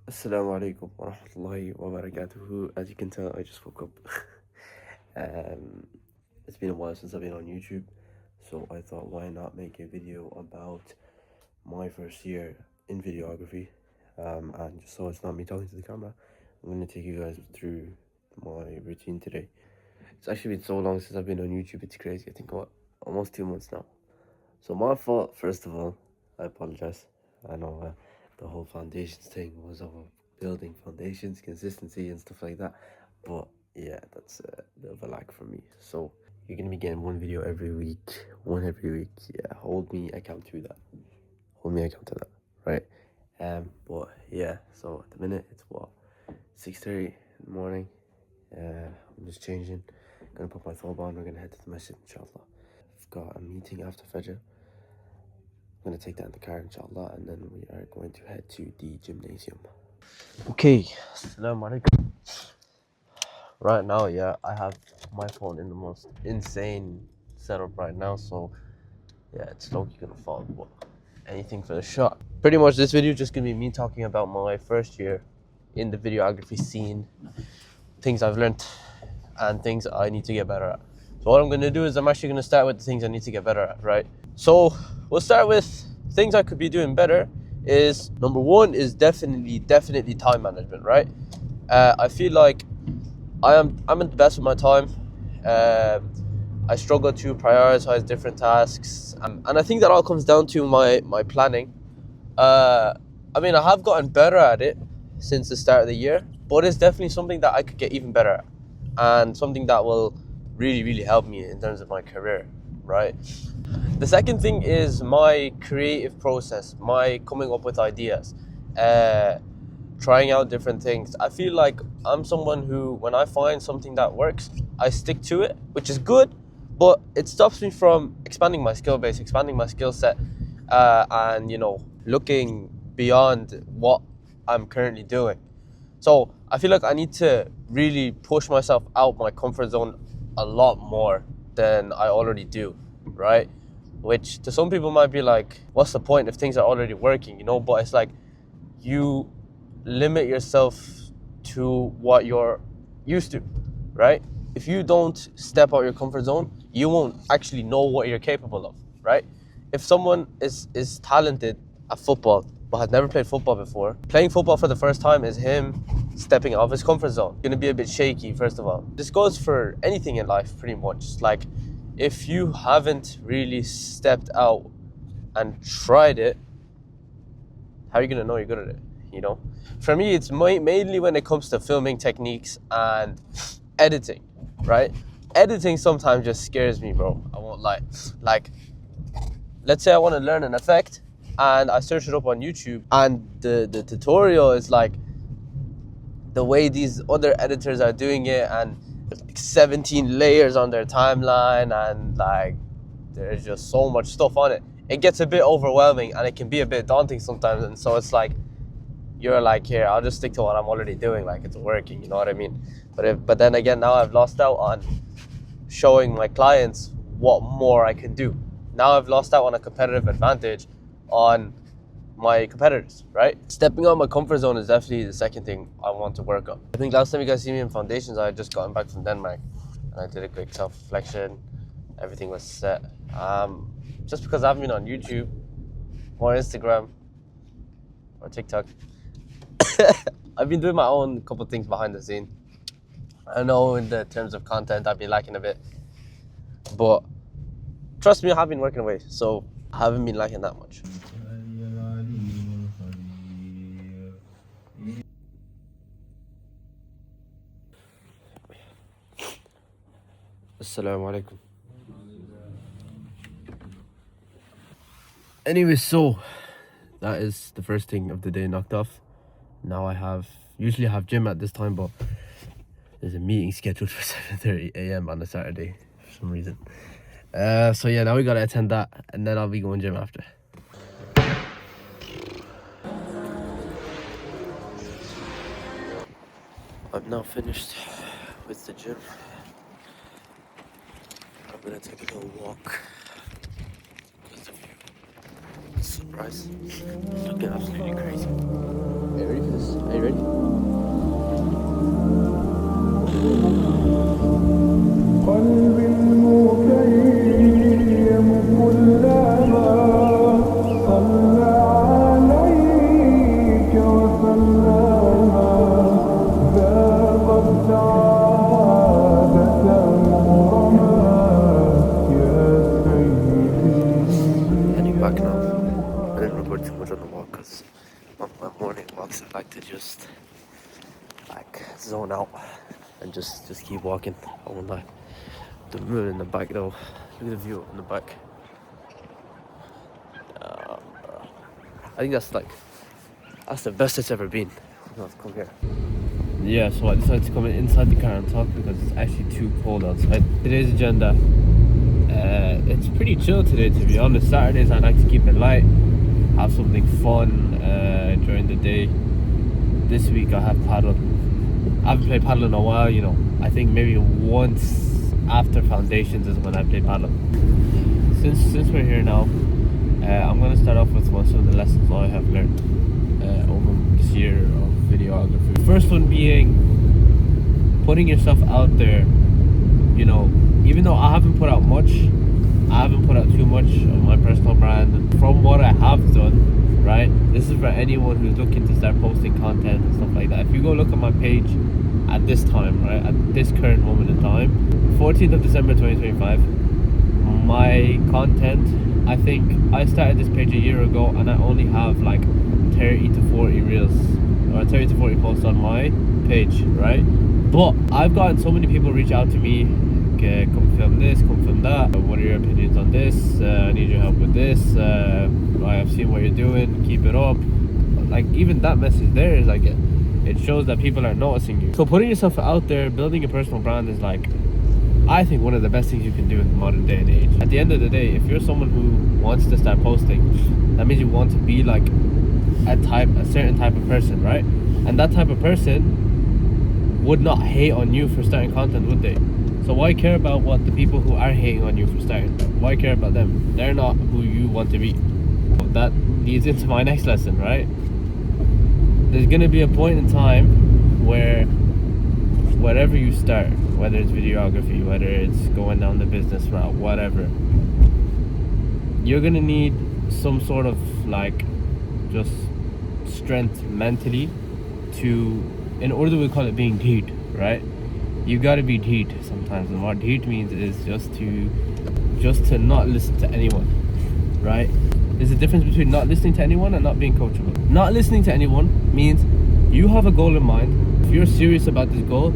Assalamu alaikum wa rahmatullahi wa barakatuhu. As you can tell, I just woke up. um, it's been a while since I've been on YouTube, so I thought why not make a video about my first year in videography. And just so it's not me talking to the camera, I'm going to take you guys through my routine today. It's actually been so long since I've been on YouTube, it's crazy. I think what, almost 2 months now. So my fault, first of all. I apologize. I know the whole foundations thing was about building foundations, consistency and stuff like that. But yeah, that's a bit of a lack for me. So you're gonna be getting one video every week, one every week. Yeah, hold me account to that. Hold me account to that, right? But yeah, so at the minute it's what, 6:30 in the morning. I'm just changing. Gonna put my thawb on. We're gonna head to the masjid, inshallah. I've got a meeting after Fajr. I'm gonna take that in the car, inshallah, and then we are going to head to the gymnasium. Okay, assalamu alaikum. Right now, yeah, I have my phone in the most insane setup right now, so yeah, it's low-key gonna fall, but anything for the shot. Pretty much this video just gonna be me talking about my first year in the videography scene, things I've learned, and things I need to get better at. So what I'm gonna do is I'm actually gonna start with the things I need to get better at, right? So we'll start with things I could be doing better. Is number one is definitely time management, right? I feel like I'm at the best with my time. I struggle to prioritize different tasks, and I think that all comes down to my planning. I mean, I have gotten better at it since the start of the year, but it's definitely something that I could get even better at, and something that will really help me in terms of my career, right? The second thing is my creative process, my coming up with ideas, trying out different things. I feel like I'm someone who, when I find something that works, I stick to it, which is good, but it stops me from expanding my skill base, expanding my skill set, and looking beyond what I'm currently doing. So I feel like I need to really push myself out my comfort zone a lot more than I already do, right? Which to some people might be like, what's the point if things are already working, But it's like, you limit yourself to what you're used to, right? If you don't step out your comfort zone, you won't actually know what you're capable of, right? If someone is talented at football but has never played football before, playing football for the first time is him stepping out of his comfort zone. Gonna be a bit shaky, first of all. This goes for anything in life, pretty much. Like, if you haven't really stepped out and tried it, how are you gonna know you're good at it? For me, it's mainly when it comes to filming techniques and editing, right? Editing sometimes just scares me, bro. I won't lie. Like, let's say I want to learn an effect and I search it up on YouTube, and the tutorial is like the way these other editors are doing it, and 17 layers on their timeline, and like there's just so much stuff on it. It gets a bit overwhelming and it can be a bit daunting sometimes, and so it's like, you're like, here, I'll just stick to what I'm already doing, like it's working, you know what I mean? But then again, now I've lost out on showing my clients what more I can do. Now I've lost out on a competitive advantage on my competitors, right? Stepping out my comfort zone is definitely the second thing I want to work on. I think last time you guys see me in foundations, I had just gotten back from Denmark and I did a quick self-reflection. Everything was set. Just because I haven't been on YouTube or Instagram or TikTok, I've been doing my own couple things behind the scene. I know in the terms of content I've been lacking a bit, but trust me, I have been working away, so I haven't been lacking that much. Assalamu alaikum. Anyway, so that is the first thing of the day knocked off. Now usually I have gym at this time, but there's a meeting scheduled for 7:30 a.m. on a Saturday for some reason. So yeah, now we gotta attend that, and then I'll be going gym after. I'm now finished with the gym. I'm gonna take a little walk. Surprise. It's looking absolutely crazy. Hey, ready for this? Hey, ready? قلبي المكيم كلما صلى عليك وسلم ذاق السعادة مغرما يا سيدي. Heading back now. I didn't record too much on the walk because on my morning walks I like to just like zone out and just keep walking. I won't lie. The moon in the back though. Look at the view in the back. I think that's the best it's ever been. Let's come here. Yeah, so I decided to come inside the car and talk because it's actually too cold outside. Today's agenda. It's pretty chill today, to be honest. Saturdays I like to keep it light, have something fun during the day. This week I have paddle. I haven't played paddle in a while, you know. I think maybe once after foundations is when I play paddle. Since we're here now, I'm gonna start off with some of the lessons I have learned over this year of videography. First one being putting yourself out there. You know, even though I haven't put out much, I haven't put out too much of my personal brand. From what I have done, right? This is for anyone who's looking to start posting content and stuff like that. If you go look at my page at this time, right, at this current moment in time, 14th of December 2025, my content, I think I started this page a year ago and I only have like 30 to 40 reels or 30 to 40 posts on my page, right? But I've gotten so many people reach out to me, okay, come film this, come film that, what are your opinions on this, I need your help with this, I have seen what you're doing, keep it up. Like even that message there is like it shows that people are noticing you. So putting yourself out there, building a personal brand is like, I think one of the best things you can do in the modern day and age. At the end of the day, if you're someone who wants to start posting, that means you want to be like a certain type of person, right? And that type of person would not hate on you for starting content, would they? So why care about what the people who are hating on you for starting? Why care about them? They're not who you want to be. That leads into my next lesson, right? There's gonna be a point in time where whatever you start, whether it's videography, whether it's going down the business route, whatever, you're gonna need some sort of like just strength mentally to, in order to call it being deed, right? You gotta be deed sometimes. And what deed means is just to not listen to anyone, right? There's a difference between not listening to anyone and not being coachable. Not listening to anyone means you have a goal in mind. If you're serious about this goal,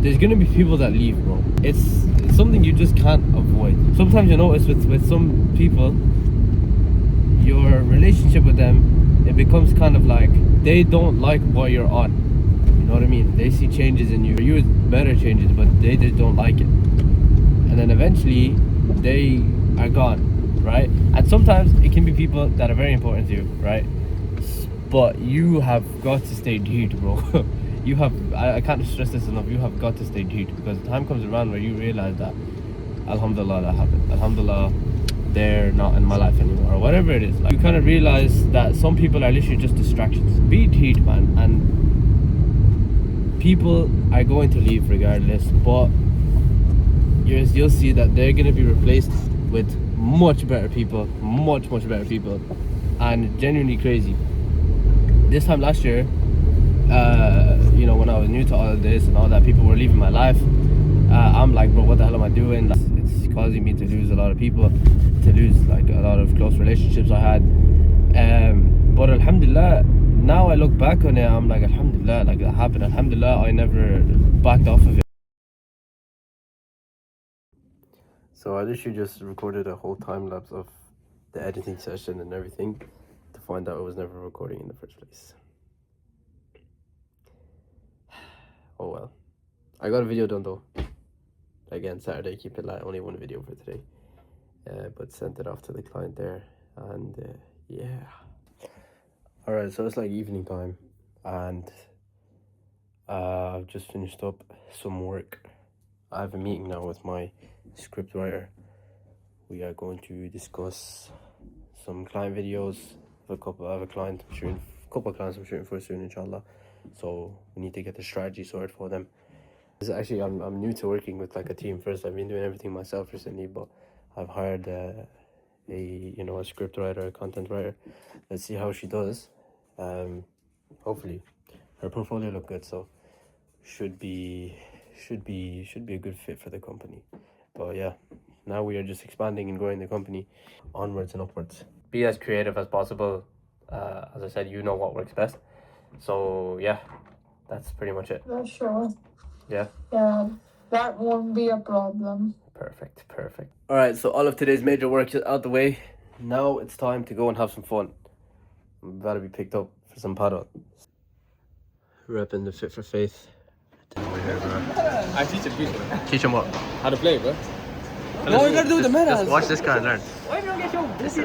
there's gonna be people that leave, bro. It's something you just can't avoid. Sometimes you notice with some people, your relationship with them, it becomes kind of like they don't like what you're on. You know what I mean? They see changes in you. You better changes, but they just don't like it. And then eventually they are gone, right? And sometimes it can be people that are very important to you, right? But you have got to stay deed, bro. You have, I can't stress this enough, you have got to stay deed, because the time comes around where you realize that alhamdulillah that happened. Alhamdulillah they're not in my life anymore, or whatever it is. Like, you kind of realize that some people are literally just distractions. Be deed, man, and people are going to leave regardless, but you'll see that they're going to be replaced with much better people, much better people, and genuinely crazy. This time last year, you know, when I was new to all of this and all that, people were leaving my life. I'm like, bro, what the hell am I doing? It's causing me to lose a lot of people, to lose like a lot of close relationships I had. But alhamdulillah, now I look back on it, I'm like, alhamdulillah, like that happened. Alhamdulillah, I never backed off of it. So I literally just recorded a whole time lapse of the editing session and everything to find out it was never recording in the first place. Oh well. I got a video done though. Again, Saturday, keep it light, only one video for today. But sent it off to the client there, and yeah. Alright, so it's like evening time, and I've just finished up some work. I have a meeting now with my script writer. We are going to discuss some client videos. I have a client I'm shooting couple of clients I'm shooting for soon, inshallah. So we need to get the strategy sorted for them. This is actually, I'm new to working with like a team first. I've been doing everything myself recently, but I've hired a script writer, a content writer. Let's see how she does. Hopefully her portfolio look good, so should be a good fit for the company. But yeah, now we are just expanding and growing the company onwards and upwards. Be as creative as possible. As I said, you know what works best. So yeah, that's pretty much it. Yeah, sure. Yeah. Yeah, that won't be a problem. Perfect. All right, so all of today's major work is out the way. Now it's time to go and have some fun. I'm about to be picked up for some paddle. Repping the Fit for Faith. Over here, bro. I teach him people Teach him what? how to play, bro. No, you gotta do the meta. Just watch this guy and learn. Why do you get your this?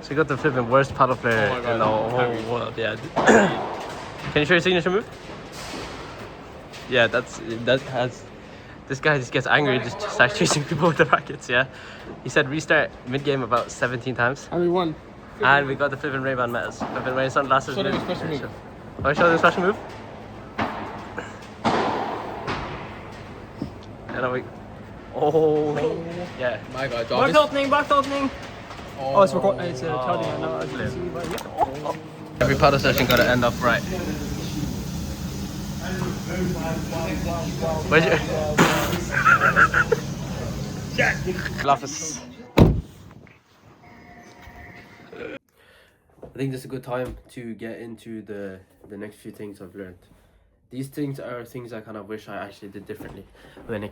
So you got the flipping worst paddle player Oh my God, in the whole world. Yeah. Can you show your signature move? Yeah, that has. This guy just gets angry, just starts chasing people with the rackets. Yeah. He said restart mid game about 17 times, And we won. and we got the flipping Ray-Ban metas. I've been wearing sunglasses. Show them a special move. Oh, show them a special move. And we. Oh. Yeah. My God, Back Jarvis. opening. Oh, it's recording. It's charging right now, as you can see. But yeah. Every paddle session got to end off right. Where's your office? I think this is a good time to get into the next few things I've learned. These things are things I kind of wish I actually did differently when I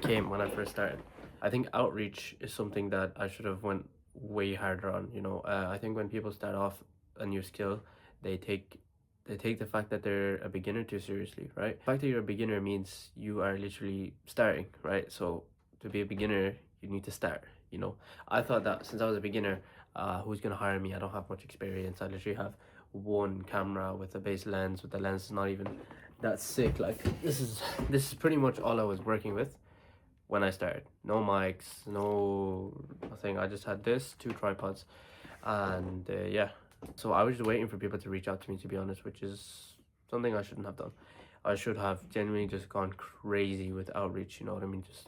first started. I think outreach is something that I should have went way harder on. I think when people start off a new skill, they take the fact that they're a beginner too seriously, right? The fact that you're a beginner means you are literally starting, right? So to be a beginner, you need to start. I thought that since I was a beginner, who's gonna hire me? I don't have much experience. I literally have one camera with a base lens, with the lens not even that sick. Like this is pretty much all I was working with when I started. No mics, no nothing. I just had this, 2 tripods, and yeah. So I was just waiting for people to reach out to me, to be honest, which is something I shouldn't have done. I should have genuinely just gone crazy with outreach, you know what I mean? Just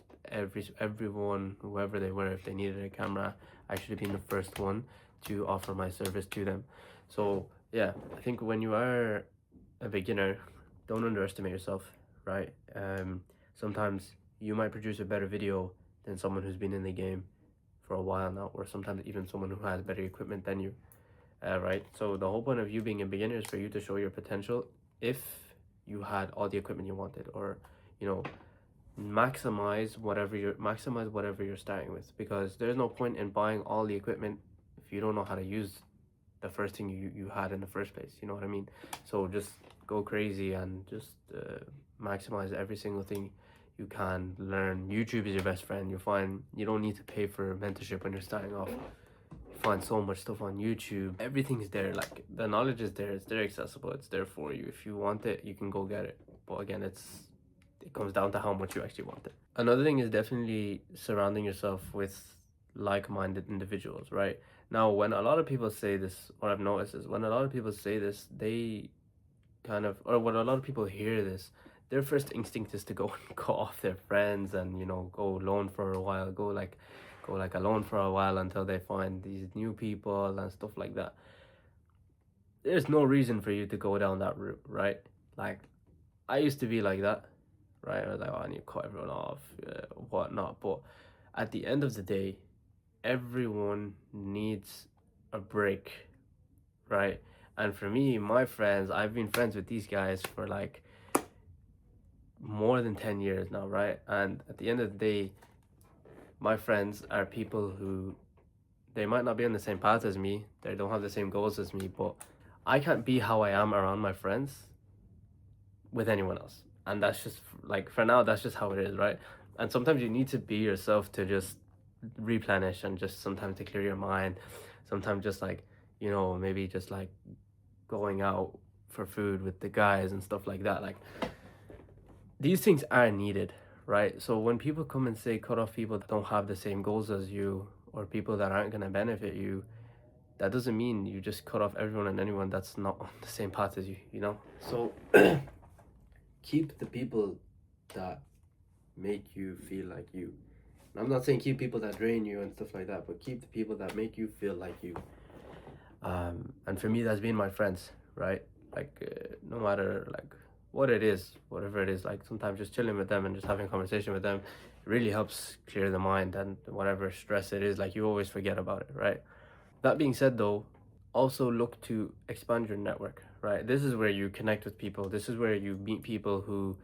everyone, whoever they were, if they needed a camera, I should have been the first one to offer my service to them. So yeah, I think when you are a beginner, don't underestimate yourself, right? Sometimes you might produce a better video than someone who's been in the game for a while now, or sometimes even someone who has better equipment than you. Right, so the whole point of you being a beginner is for you to show your potential. If you had all the equipment you wanted, or maximize whatever you're starting with, because there's no point in buying all the equipment if you don't know how to use the first thing you had in the first place. You know what I mean? So just go crazy and just maximize every single thing you can. Learn. YouTube is your best friend. You'll find you don't need to pay for mentorship when you're starting off. Find so much stuff on YouTube. Everything's there. Like the knowledge is there. It's there, accessible. It's there for you. If you want it, you can go get it. But again, it comes down to how much you actually want it. Another thing is definitely surrounding yourself with like-minded individuals, right? Now, when a lot of people say this, what I've noticed is when a lot of people say this, they kind of, or when a lot of people hear this, their first instinct is to go off their friends and go alone for a while, go alone for a while until they find these new people and stuff like that. There's no reason for you to go down that route, right? Like, I used to be like that, right? I was like, oh, I need to cut everyone off, whatnot. But at the end of the day, everyone needs a break, right? And for me, my friends, I've been friends with these guys for like more than 10 years now, right? And at the end of the day, my friends are people who, they might not be on the same path as me, they don't have the same goals as me, but I can't be how I am around my friends with anyone else. And that's just like, for now, that's just how it is, right? And sometimes you need to be yourself to just replenish, and just sometimes to clear your mind. Sometimes just like, you know, maybe just like going out for food with the guys and stuff like that. Like, these things are needed, right? So when people come and say cut off people that don't have the same goals as you, or people that aren't going to benefit you, that doesn't mean you just cut off everyone and anyone that's not on the same path as you, you know? So keep the people that make you feel like you. And I'm not saying keep people that drain you and stuff like that, but keep the people that make you feel like you. And for me, that's been my friends, right? Like, no matter like what it is, whatever it is, like sometimes just chilling with them and just having a conversation with them really helps clear the mind, and whatever stress it is, like, you always forget about it, right? That being said, though, also look to expand your network, right? This is where you connect with people. This is where you meet people who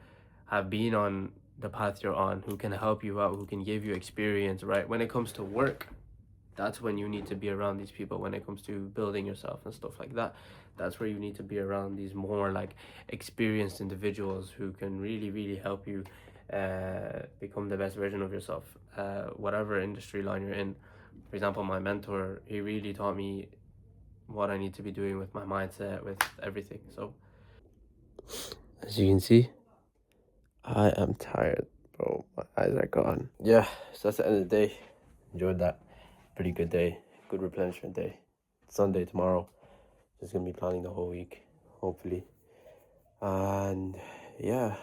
have been on the path you're on, who can help you out, who can give you experience, right? When it comes to work, that's when you need to be around these people. When it comes to building yourself and stuff like that, that's where you need to be around these more like experienced individuals who can really help you become the best version of yourself, whatever industry line you're in. For example, my mentor, he really taught me what I need to be doing with my mindset, with everything. So as you can see, I am tired, bro. My eyes are gone. Yeah, so that's the end of the day. Enjoyed that. Pretty good day. Good replenishment day. Sunday tomorrow. Just gonna be planning the whole week, hopefully. And yeah,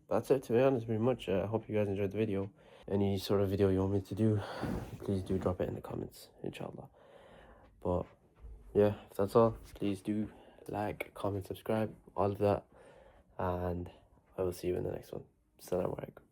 that's it, to be honest, pretty much. I hope you guys enjoyed the video. Any sort of video you want me to do, please do drop it in the comments, inshallah. But yeah, if that's all, please do like, comment, subscribe, all of that. And I will see you in the next one. Assalamu alaikum.